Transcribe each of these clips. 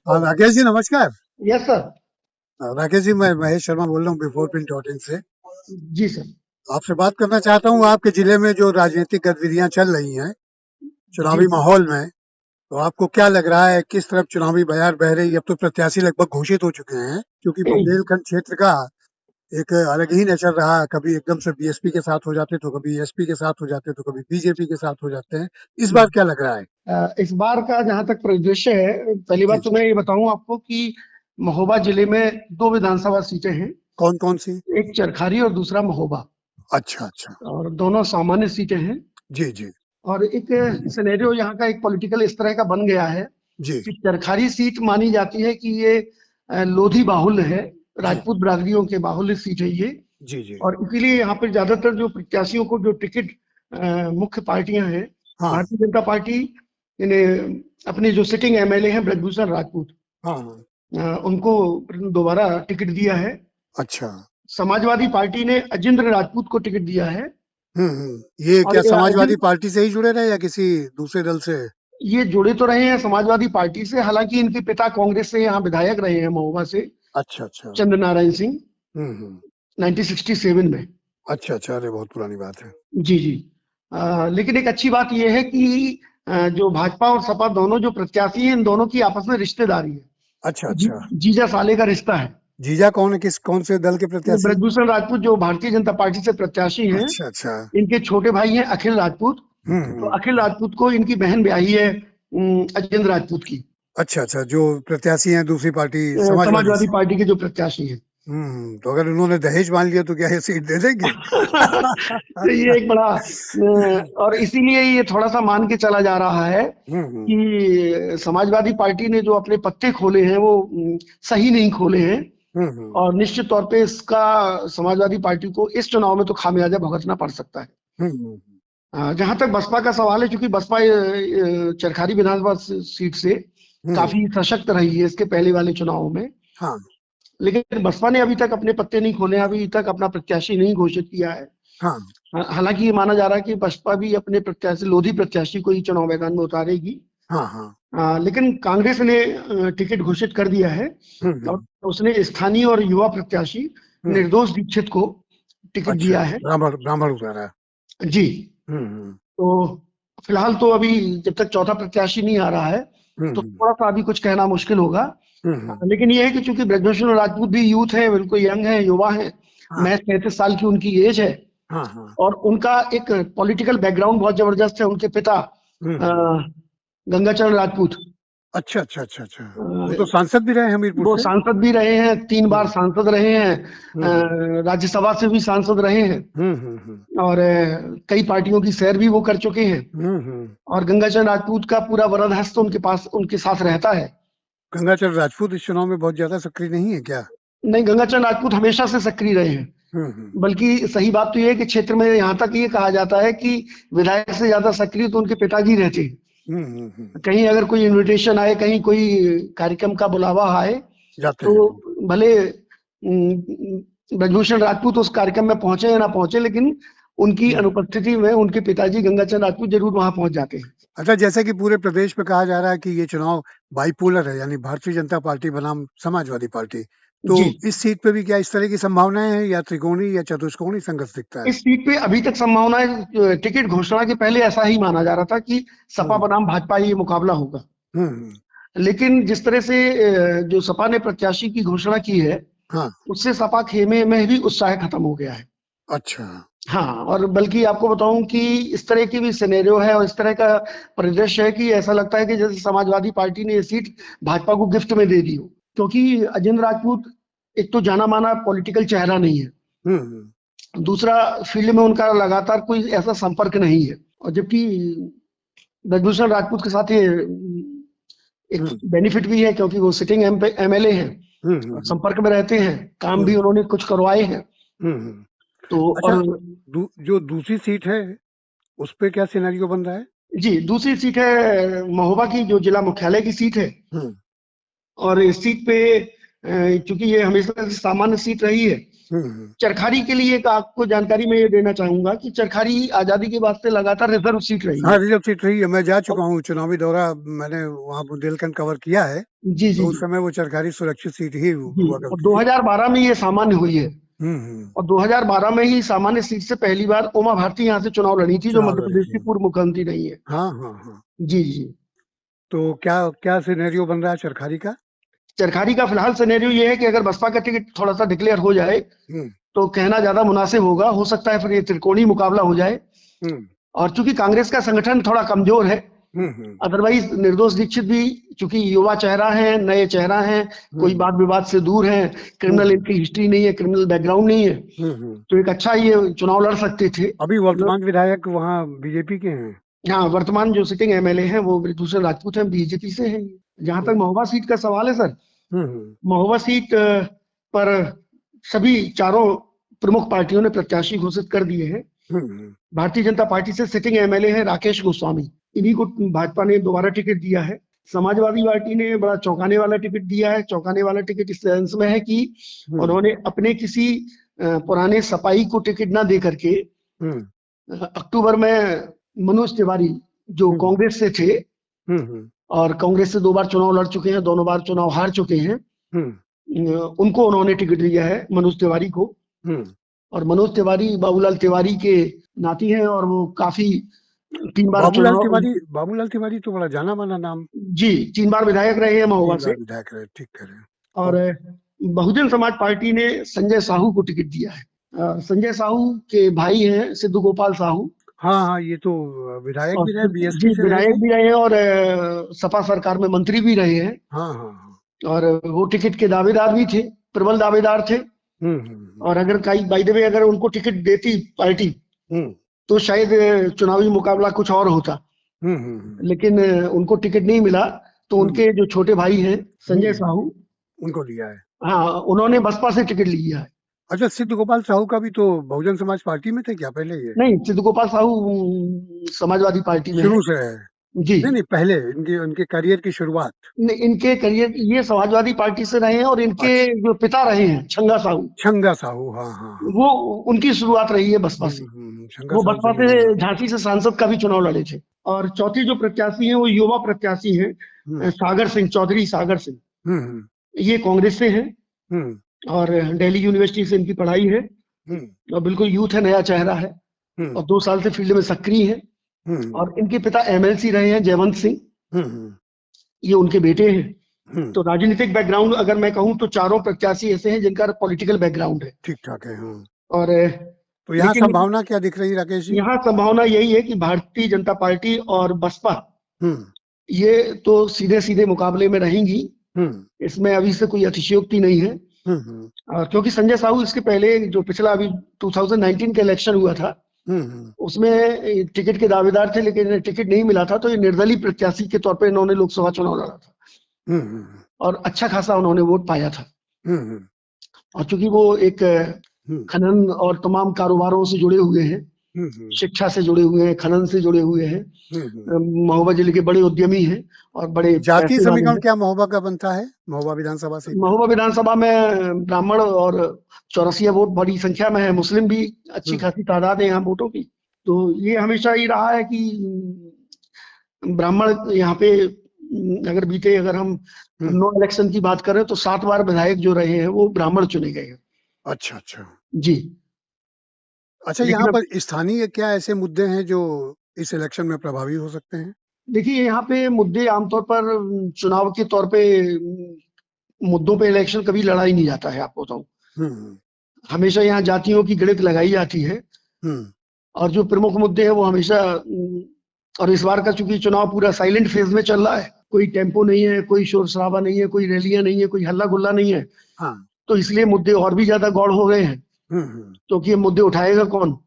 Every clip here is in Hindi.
हाँ राकेश जी नमस्कार। Yes sir. राकेश जी मैं महेश शर्मा बोल रहा हूँ बिफोर प्रिंट डॉट इन से। जी सर। आपसे बात करना चाहता हूँ आपके जिले में जो राजनीतिक गतिविधियां चल रही हैं जी चुनावी माहौल में, तो आपको क्या लग रहा है किस तरफ चुनावी बयार बह रही है? अब तो प्रत्याशी लगभग घोषित हो चुके हैं क्योंकि बुंदेलखंड क्षेत्र का एक अलग ही नेचर रहा। कभी एकदम से बीएसपी के साथ हो जाते, तो कभी एसपी के साथ हो जाते, तो कभी बीजेपी के साथ हो जाते हैं। इस बार क्या लग रहा है? इस बार का जहां तक परिदृश्य है, पहली जी बात तो मैं ये बताऊं आपको कि महोबा जिले में दो विधानसभा सीटें हैं। कौन कौन सी? एक चरखारी और दूसरा महोबा, अच्छा अच्छा। और दोनों सामान्य सीटें हैं। जी जी। और एक सिनेरियो यहाँ का एक पॉलिटिकल इस तरह का बन गया है जी कि चरखारी सीट मानी जाती है कि ये लोधी बाहुल्य है, जी राजपूत बिरादरियों के बाहुल्य सीट है ये। जी जी। और इसीलिए यहाँ पर ज्यादातर जो प्रत्याशियों को जो टिकट मुख्य पार्टियां हैं, हाँ भारतीय जनता पार्टी इन्हें अपने जो सिटिंग एमएलए हैं ब्रजभूषण राजपूत, हाँ हाँ। उनको दोबारा टिकट दिया है। अच्छा। समाजवादी पार्टी ने अजिंद्र राजपूत को टिकट दिया है। ये और क्या समाजवादी अजिंद्र पार्टी से ही जुड़े रहे या किसी दूसरे दल से? ये जुड़े तो रहे हैं समाजवादी पार्टी से, हालांकि इनके पिता कांग्रेस से यहाँ विधायक रहे हैं महोबा से, अच्छा अच्छा। चंद्र नारायण सिंह, हम्म। 1967 में। अच्छा अच्छा, अरे बहुत पुरानी बात है। जी जी। लेकिन एक अच्छी बात यह है कि जो भाजपा और सपा दोनों जो प्रत्याशी हैं, इन दोनों की आपस में रिश्तेदारी है। अच्छा अच्छा। जीजा साले का रिश्ता है। जीजा कौन है? कौन से दल के ये प्रत्याशी? ब्रजभूषण राजपूत जो भारतीय जनता पार्टी से प्रत्याशी हैं, अच्छा अच्छा। इनके छोटे भाई हैं अखिल राजपूत। तो हम्म। अखिल राजपूत को इनकी बहन ब्याही है अजिंद्र राजपूत की, अच्छा अच्छा, जो प्रत्याशी हैं दूसरी पार्टी समाजवादी समाजवादी से। पार्टी के जो प्रत्याशी हैं। तो अगर उन्होंने दहेज मान लिया तो क्या ये सीट दे देंगे? तो ये एक बड़ा और इसीलिए ये थोड़ा सा मान के चला जा रहा है हम्म। कि समाजवादी पार्टी ने जो अपने पत्ते खोले हैं वो सही नहीं खोले हैं। हम्म। और निश्चित तौर पे इसका समाजवादी पार्टी को इस चुनाव में तो खामियाजा भुगतना पड़ सकता है। हम्म। जहां तक बसपा का सवाल है, चूंकि बसपा चरखारी विधानसभा सीट से हम्म। काफी सशक्त रही है इसके पहले वाले चुनाव में, हाँ लेकिन बसपा ने अभी तक अपने पत्ते नहीं खोले हैं, अभी तक अपना प्रत्याशी नहीं घोषित किया है। हाँ। हालांकि ये माना जा रहा है कि बसपा भी अपने प्रत्याशी लोधी प्रत्याशी को ही चुनाव मैदान में उतारेगी। हाँ हाँ। लेकिन कांग्रेस ने टिकट घोषित कर दिया है। और हम्म। उसने स्थानीय और युवा प्रत्याशी हम्म। निर्दोष दीक्षित को टिकट अच्छा, दिया है। ब्राह्मण ब्राह्मण उतारा है। जी। हम्म। तो फिलहाल तो अभी जब तक चौथा प्रत्याशी नहीं आ रहा है, तो हम्म। थोड़ा सा अभी कुछ कहना मुश्किल होगा। हम्म। लेकिन ये है कि चूंकि ब्रजभूषण राजपूत भी यूथ है, बिल्कुल यंग है, युवा है, हाँ महज 33 साल की उनकी एज है। हाँ हाँ। और उनका एक पॉलिटिकल बैकग्राउंड बहुत जबरदस्त है। उनके पिता अ, हम्म। गंगाचरण राजपूत, अच्छा अच्छा अच्छा अच्छा। अ, वो तो सांसद भी रहे हमीरपुर वो से। सांसद भी रहे हैं, 3 बार हम्म सांसद रहे हैं, हम्म राज्यसभा से भी सांसद रहे हैं। हम्म। और कई पार्टियों की सैर भी वो कर चुके हैं। हम्म। और गंगाचरण राजपूत का पूरा वरद हस्त उनके पास, उनके साथ रहता है। गंगाचरण राजपूत इस चुनाव में बहुत ज्यादा सक्रिय नहीं है क्या? नहीं, गंगाचरण राजपूत हमेशा से सक्रिय रहे हैं। हम्म। बल्कि सही बात तो ये है कि क्षेत्र में यहाँ तक ये कहा जाता है कि विधायक से ज्यादा सक्रिय तो उनके पिताजी रहते हैं। हम्म। कहीं अगर कोई इनविटेशन आए, कहीं कोई कार्यक्रम का बुलावा आए, जाते तो हैं। भले ब्रजभूषण राजपूत उस कार्यक्रम में पहुंचे या ना पहुंचे, लेकिन उनकी हम्म। अनुपस्थिति में उनके पिताजी गंगाचरण राजपूत जरूर वहां पहुंच जाते हैं। अच्छा, जैसे कि पूरे प्रदेश में कहा जा रहा है कि ये चुनाव बाइपोलर है, यानी भारतीय जनता पार्टी बनाम समाजवादी पार्टी, तो जी। इस सीट पे भी क्या इस तरह की संभावनाएं हैं या त्रिकोणीय या चतुष्कोणीय संघर्ष दिखता है? इस सीट पे अभी तक संभावना है, टिकट घोषणा के पहले ऐसा ही माना जा रहा था कि सपा हम्म बनाम भाजपा ये मुकाबला होगा। हम्म। लेकिन जिस तरह से जो सपा ने प्रत्याशी की घोषणा की है, हाँ। उससे सपा खेमे में भी उत्साह खत्म हो गया है। अच्छा। हाँ, और बल्कि आपको बताऊं कि इस तरह की भी सिनेरियो है और इस तरह का परिदृश्य है कि ऐसा लगता है कि जैसे समाजवादी पार्टी ने ये सीट भाजपा को गिफ्ट में दे दी हो। क्योंकि अजिंद राजपूत एक तो जाना माना पॉलिटिकल चेहरा नहीं है, हम्म। दूसरा फील्ड में उनका लगातार कोई ऐसा संपर्क नहीं है। और जबकि ब्रजभूषण राजपूत के साथ ये एक हम्म बेनिफिट भी है, क्योंकि वो सिटिंग एमएलए हैं और हम्म संपर्क में रहते हैं, काम भी हम्म उन्होंने कुछ करवाए हैं। हम्म। तो अच्छा, और जो दूसरी सीट है उस पे क्या सिनेरियो बन रहा है? जी, दूसरी सीट है महोबा की, जो जिला मुख्यालय की सीट है। हम्म और इस सीट पे चूंकि ये हमेशा से सामान्य सीट रही है, चरखारी के लिए एक आपको जानकारी मैं ये देना चाहूंगा कि चरखारी आजादी के बाद से लगातार रिजर्व सीट रही हाँ है। रिजर्व सीट रही है, मैं जा चुका हूँ, चुनावी दौरा मैंने वहाँ बुंदेलखंड कवर किया है, जी जी तो उस जी समय वो चरखारी सुरक्षित सीट ही जी। हुआ और करती थी। 2012 में ये सामान्य हुई है। हम्म। और 2012 में ही सामान्य सीट से पहली बार उमा भारती यहाँ से चुनाव लड़ी थी, जो चुनाव मध्य लड़ी प्रदेश की थी। पूर्व मुख्यमंत्री रही है। हाँ हाँ हाँ। जी जी। तो क्या क्या सिनेरियो बन रहा है चरखारी का? चरखारी का फिलहाल सिनेरियो ये है कि अगर बसपा का टिकट थोड़ा सा डिक्लेयर हो जाए हम्म तो कहना ज्यादा मुनासिब होगा। हो सकता है फिर ये त्रिकोणीय मुकाबला हो जाए। हम्म और चूंकि कांग्रेस का संगठन थोड़ा कमजोर है, हम्म अदरवाइज निर्दोष दीक्षित भी चूंकि युवा चेहरा है, नए चेहरा है, कोई हम्म वाद विवाद से दूर है, क्रिमिनल हम्म इनकी हिस्ट्री नहीं है, क्रिमिनल बैकग्राउंड नहीं है, हम्म। तो एक अच्छा ये चुनाव लड़ सकते थे। अभी वर्तमान विधायक वहाँ बीजेपी के हैं। हाँ, वर्तमान जो सिटिंग एमएलए हैं वो दूसरे राजपूत हैं, बीजेपी से हैं। जहां तक महोबा सीट का सवाल है सर, हम्म महोबा सीट पर सभी चारों प्रमुख पार्टियों ने प्रत्याशी घोषित कर दिए हैं। हम्म भारतीय जनता पार्टी से सिटिंग एमएलए है राकेश गोस्वामी, इन्हीं को भाजपा ने दोबारा टिकट दिया है। समाजवादी पार्टी ने बड़ा चौंकाने वाला टिकट दिया है। चौंकाने वाला टिकट इस सेंस में है कि हम्म उन्होंने अपने किसी पुराने सपाई को टिकट ना दे करके अक्टूबर में मनोज तिवारी जो हम्म कांग्रेस से थे हम्म और कांग्रेस से 2 बार चुनाव लड़ चुके हैं, दोनों बार चुनाव हार चुके हैं, उनको उन्होंने टिकट दिया है, मनोज तिवारी को। हम्म। और मनोज तिवारी बाबूलाल तिवारी के नाती हैं और वो काफी 3 बार चुनाव, बाबूलाल तिवारी तो बड़ा जाना माना नाम। जी 3 बार विधायक रहे हैं महोबा 3 से। बार विधायक रहे, ठीक करें। और बहुजन समाज पार्टी ने संजय साहू को टिकट दिया है। संजय साहू के भाई हैं सिद्धू गोपाल साहू, हाँ हाँ, ये तो विधायक और भी रहे, जी बीएसपी से रहे विधायक हैं। भी रहे हैं और सपा सरकार में मंत्री भी रहे हैं। हाँ हाँ हाँ। और वो टिकट के दावेदार भी थे, प्रबल दावेदार थे। और अगर कहीं बाय द वे अगर उनको टिकट देती पार्टी हम्म तो शायद चुनावी मुकाबला कुछ और होता, लेकिन उनको टिकट नहीं मिला। तो उनके जो छोटे भाई हैं संजय साहू, उनको लिया है। हाँ उन्होंने बसपा से टिकट लिया है। अच्छा, सिद्ध गोपाल साहू का भी तो बहुजन समाज पार्टी में थे क्या पहले? ये नहीं, सिद्धू गोपाल साहू समाजवादी पार्टी में है। शुरू से है? जी नहीं नहीं, पहले इनके उनके करियर की शुरुआत। इनके करियर ये समाजवादी पार्टी से रहे हैं और इनके अच्छा, जो पिता रहे हैं छंगा साहू, छंगा साहू, हाँ हाँ हाँ। वो उनकी शुरुआत रही है बसपा से। छंगा वो साहू बसपा से जुड़े हैं। से झांसी से सांसद का भी चुनाव लड़े थे। और चौथी जो प्रत्याशी हैं वो युवा प्रत्याशी हैं, हम्म सागर सिंह, चौधरी सागर सिंह। हम्म ये कांग्रेस से हैं हम्म और दिल्ली यूनिवर्सिटी से इनकी पढ़ाई है और बिल्कुल यूथ है, नया चेहरा है और 2 साल से फील्ड में सक्रिय है। और इनके पिता एमएलसी रहे हैं जयवंत सिंह, ये उनके बेटे हैं। तो राजनीतिक बैकग्राउंड अगर मैं कहूं तो चारों प्रत्याशी ऐसे हैं जिनका पॉलिटिकल बैकग्राउंड है। ठीक ठाक है। हाँ, और तो यहाँ लेकिन संभावना क्या दिख रही राकेश जी? यहाँ संभावना यही है कि भारतीय जनता पार्टी और बसपा ये तो सीधे सीधे मुकाबले में रहेंगी, इसमें अभी से कोई अतिशयोक्ति नहीं है। और क्योंकि संजय साहू इसके पहले जो पिछला अभी 2019 का इलेक्शन हुआ था उसमें टिकट के दावेदार थे, लेकिन टिकट नहीं मिला था, तो ये निर्दलीय प्रत्याशी के तौर पे इन्होंने लोकसभा चुनाव लड़ा था और अच्छा खासा उन्होंने वोट पाया था। और चूंकि वो एक खनन और तमाम कारोबारों से जुड़े हुए हैं, शिक्षा से जुड़े हुए हैं, खनन से जुड़े हुए हैं, महोबा जिले के बड़े उद्यमी हैं और बड़े जातीय पैसे वाले समीकरण हैं। क्या महोबा का बनता है, महोबा विधानसभा से? महोबा विधानसभा में ब्राह्मण और चौरसिया वोट बड़ी संख्या में है, मुस्लिम भी अच्छी खासी तादाद है यहाँ वोटों की। तो ये हमेशा ही रहा है कि ब्राह्मण यहाँ पे अगर हम नो इलेक्शन की बात करें तो 7 बार विधायक जो रहे हैं वो ब्राह्मण चुने गए हैं। अच्छा अच्छा जी। अच्छा, लेकिन यहाँ अब पर स्थानीय क्या ऐसे मुद्दे हैं जो इस इलेक्शन में प्रभावी हो सकते हैं? देखिए यहाँ पे मुद्दे आमतौर पर चुनाव के तौर पे मुद्दों पे इलेक्शन कभी लड़ाई नहीं जाता है, आपको बताऊं। हमेशा यहाँ जातियों की गिड़क लगाई जाती है और जो प्रमुख मुद्दे हैं वो हमेशा और इस बार का चूंकि चुनाव पूरा साइलेंट फेज में चल रहा है, कोई टेम्पो नहीं है, कोई शोर शराबा नहीं है, कोई रैलियां नहीं है, कोई हल्ला गुल्ला नहीं है। तो इसलिए मुद्दे और भी ज्यादा गौड़ हो गए हैं। क्योंकि ये मुद्दे उठाएगा कौन?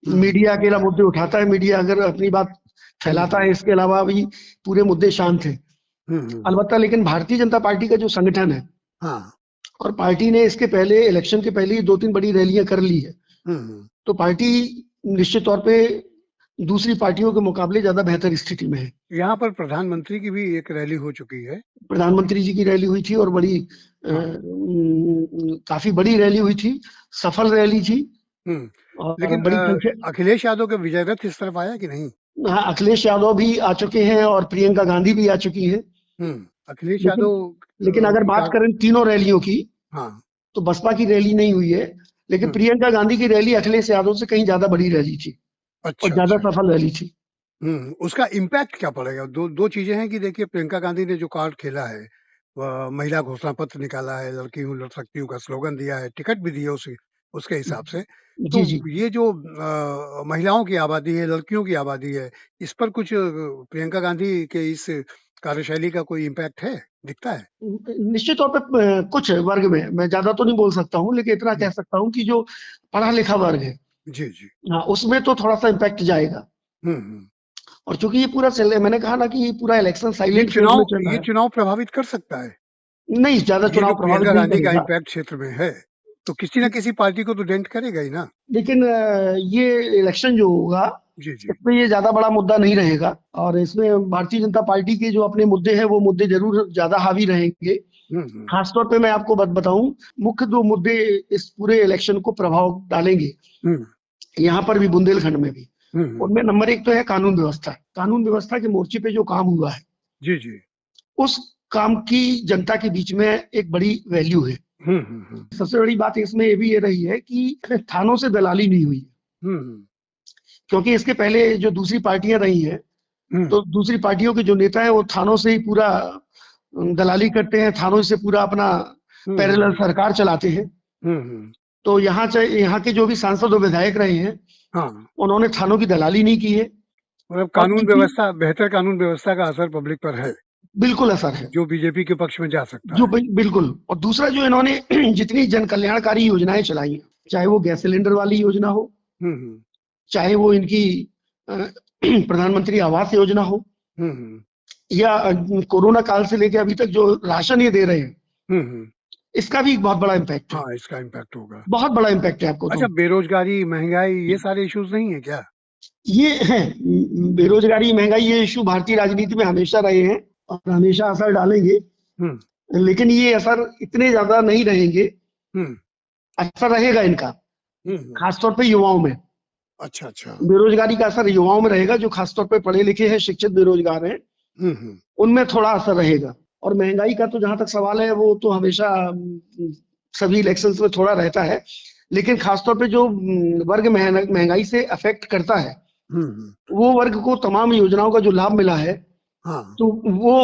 मीडिया अकेला मुद्दे उठाता है, मीडिया अगर अपनी बात फैलाता है, इसके अलावा भी पूरे मुद्दे शांत हैं। अलबत्ता लेकिन भारतीय जनता पार्टी का जो संगठन है और पार्टी ने इसके पहले इलेक्शन के पहले ही 2-3 बड़ी रैलियां कर ली है, तो पार्टी निश्चित तौर पे दूसरी पार्टियों के मुकाबले ज्यादा बेहतर स्थिति में है। यहाँ पर प्रधानमंत्री की भी एक रैली हो चुकी है। प्रधानमंत्री जी की रैली हुई थी और हाँ। काफी बड़ी रैली हुई थी, सफल रैली थी और लेकिन बड़ी संख्या। अखिलेश यादव का विजय रथ इस तरफ आया कि नहीं? हाँ, अखिलेश यादव भी आ चुके हैं और प्रियंका गांधी भी आ चुकी हैं। अखिलेश लेकिन यादव अगर बात करें तीनों रैलियों की, हाँ, तो बसपा की रैली नहीं हुई है, लेकिन प्रियंका गांधी की रैली अखिलेश यादव से कहीं ज्यादा बड़ी रैली थी और अच्छा, ज्यादा अच्छा। सफल रैली थी। उसका इम्पैक्ट क्या पड़ेगा? दो चीजें हैं कि देखिए, प्रियंका गांधी ने जो कार्ड खेला है, महिला घोषणा पत्र निकाला है, लड़की हूँ लड़ सकती हूँ का स्लोगन दिया है, टिकट भी दिया उसके हिसाब से। तो जी जी। ये जो महिलाओं की आबादी है, लड़कियों की आबादी है, इस पर कुछ प्रियंका गांधी के इस कार्यशैली का कोई इम्पैक्ट है, दिखता है? निश्चित तौर पे कुछ वर्ग में, मैं ज्यादा तो नहीं बोल सकता हूँ, लेकिन इतना कह सकता हूँ कि जो पढ़ा लिखा वर्ग है, जी, जी। हाँ, उसमें तो थोड़ा सा इम्पैक्ट जाएगा। और चूंकि ये पूरा मैंने कहा ना कि ये पूरा इलेक्शन साइलेंट फेज में चल रहा ये है, चुनाव प्रभावित कर सकता है। नहीं ज्यादा ये जो चुनाव प्रभावित प्रियंका नहीं गांधी का करेगा। इम्पैक्ट क्षेत्र में है, तो किसी ना किसी पार्टी को तो डेंट करेगा ही ना। लेकिन ये इलेक्शन जो होगा, जी, जी। इसमें ये ज्यादा बड़ा मुद्दा नहीं रहेगा और इसमें भारतीय जनता पार्टी के जो अपने मुद्दे हैं वो मुद्दे जरूर ज्यादा हावी रहेंगे। खासतौर पे मैं आपको बताऊं, मुख्य दो मुद्दे इस पूरे इलेक्शन को प्रभाव डालेंगे, यहाँ पर भी बुंदेलखंड में भी। उनमें नंबर एक तो है कानून व्यवस्था। कानून व्यवस्था के मोर्चे पे जो काम हुआ है, जी, जी। उस काम की जनता के बीच में एक बड़ी वैल्यू है। सबसे बड़ी बात इसमें ये भी ये रही है कि थानों से दलाली नहीं हुई, क्योंकि इसके पहले जो दूसरी पार्टियां रही हैं, तो दूसरी पार्टियों के जो नेता हैं वो थानों से ही पूरा दलाली करते हैं, थानों से पूरा अपना पैरेलल सरकार चलाते हैं। तो यहाँ के जो भी सांसद और विधायक रहे हैं, उन्होंने थानों की दलाली नहीं की है। मतलब और बेहतर कानून व्यवस्था का असर पब्लिक पर है, बिल्कुल असर है, जो बीजेपी के पक्ष में जा सकता जो है। बिल्कुल। और दूसरा, जो इन्होंने जितनी जन कल्याणकारी योजनाएं चलाई हैं, चाहे वो गैस सिलेंडर वाली योजना हो, चाहे वो इनकी प्रधानमंत्री आवास योजना हो, या कोरोना काल से लेकर अभी तक जो राशन ये दे रहे हैं, इसका भी बहुत बड़ा इम्पैक्ट है। हाँ, इसका इम्पैक्ट होगा, बहुत बड़ा इम्पैक्ट है आपको। अच्छा, बेरोजगारी, महंगाई, ये सारे इश्यूज नहीं है क्या? ये है, बेरोजगारी, महंगाई, ये इशू भारतीय राजनीति में हमेशा रहे हैं और हमेशा असर डालेंगे, लेकिन ये असर इतने ज्यादा नहीं रहेंगे। असर रहेगा इनका, खासतौर पे युवाओं में। अच्छा, अच्छा। बेरोजगारी का असर युवाओं में रहेगा, जो खासतौर पे पढ़े लिखे हैं, शिक्षित बेरोजगार हैं, उनमें थोड़ा असर रहेगा। और महंगाई का तो जहां तक सवाल है, वो तो हमेशा सभी इलेक्शंस में थोड़ा रहता है, लेकिन खासतौर पे जो वर्ग महंगाई से अफेक्ट करता है, वो वर्ग को तमाम योजनाओं का जो लाभ मिला है, तो वो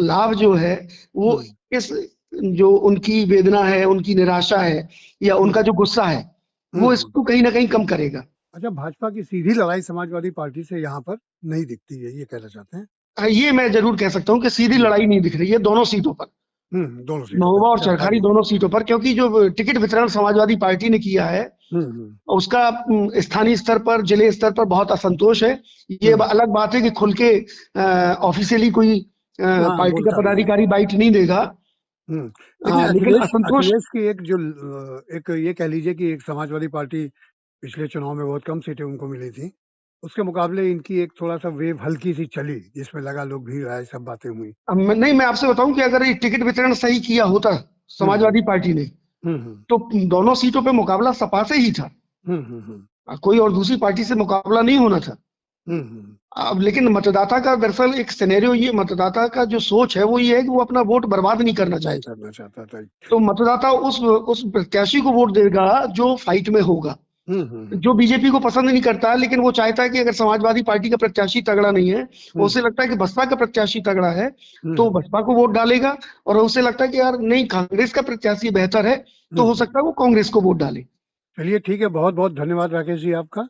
लाभ जो है, वो इस जो उनकी वेदना है, उनकी निराशा है, या उनका जो गुस्सा है, वो इसको कहीं ना कहीं कम करेगा। अच्छा, भाजपा की सीधी लड़ाई समाजवादी पार्टी से यहाँ पर नहीं दिखती है, ये कहना चाहते हैं? ये मैं जरूर कह सकता हूँ कि सीधी लड़ाई नहीं दिख रही है दोनों सीटों पर, दोनों सीटों महोबा और पर, चरखारी दोनों सीटों पर, क्योंकि जो टिकट वितरण समाजवादी पार्टी ने किया है, उसका स्थानीय स्तर पर, जिले स्तर पर बहुत असंतोष है। ये अलग बात है कि खुल के ऑफिशियली कोई पार्टी का पदाधिकारी बाइट नहीं देगा, लेकिन असंतोष। अखिलेश की एक ये कह लीजिए कि एक समाजवादी पार्टी पिछले चुनाव में बहुत कम सीटें उनको मिली थी, उसके मुकाबले इनकी एक थोड़ा सा वेव हल्की सी चली, जिसमें लगा लोग भीड़ आए, सब बातें हुई। नहीं, मैं आपसे बताऊं कि अगर ये टिकट वितरण सही किया होता समाजवादी पार्टी ने, तो दोनों सीटों पे मुकाबला सपा से ही था, कोई और दूसरी पार्टी से मुकाबला नहीं होना था। अब लेकिन मतदाता का दरअसल एक सिनेरियो, ये मतदाता का जो सोच है वो ये है कि वो अपना वोट बर्बाद नहीं करना चाहता था। तो मतदाता उस प्रत्याशी को वोट देगा जो फाइट में होगा, जो बीजेपी को पसंद नहीं करता है, लेकिन वो चाहता है कि अगर समाजवादी पार्टी का प्रत्याशी तगड़ा नहीं है, उसे लगता है कि बसपा का प्रत्याशी तगड़ा है, तो बसपा को वोट डालेगा। और उसे लगता है कि यार नहीं, कांग्रेस का प्रत्याशी बेहतर है, तो हो सकता है वो कांग्रेस को वोट डाले। चलिए, ठीक है, बहुत बहुत धन्यवाद राकेश जी आपका।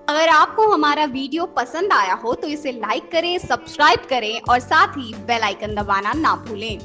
अगर आपको हमारा वीडियो पसंद आया हो तो इसे लाइक करें, सब्सक्राइब करें और साथ ही बेल आइकन दबाना ना भूलें।